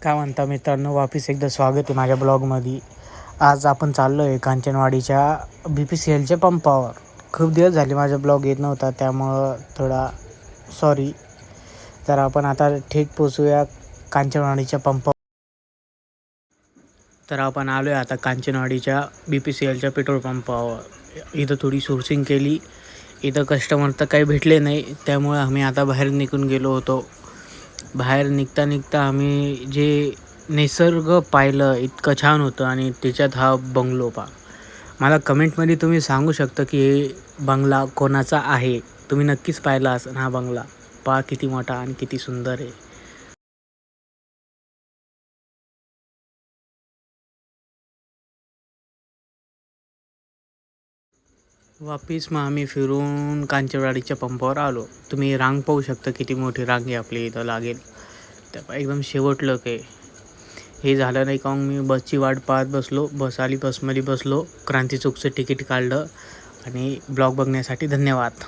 काय म्हणता मित्रांनो, वापिस एकदा स्वागत आहे माझ्या ब्लॉगमध्ये. आज आपण चाललो आहे कांचनवाडीच्या BPCLच्या पंपावर. खूप दिवस झाले माझा ब्लॉग येत नव्हता, त्यामुळं थोडा सॉरी. तर आपण आता थेट पोचूया कांचनवाडीच्या पंपावर. तर आपण आलो आहे आता कांचनवाडीच्या BPCLच्या पेट्रोल पंपावर. इथं थोडी सोर्सिंग केली. इथं कस्टमर तर काही भेटले नाही, त्यामुळे आम्ही आता बाहेर निघून गेलो होतो. बाहेर निघता आम्ही जे निसर्ग पाहिलं इतकं छान होतं, आणि त्याच्यात हा बंगलो पहा. मला कमेंटमध्ये तुम्ही सांगू शकता की हे बंगला कोणाचा आहे. तुम्ही नक्कीच पाहिला असेल हा बंगला. पहा किती मोठा आणि किती सुंदर आहे. वापिस मग आम्ही फिरून कांचनवाडीच्या पंपावर आलो. तुम्ही रांग पाहू शकता, किती मोठी रांग आहे आपली इथं लागेल. त्या एकदम शेवटलं काय हे झालं नाही का, मी बसची वाट पाहत बसलो. बस आली, बसमध्ये बसलो, क्रांती चौकचं तिकीट काढलं. आणि ब्लॉग बघण्यासाठी धन्यवाद.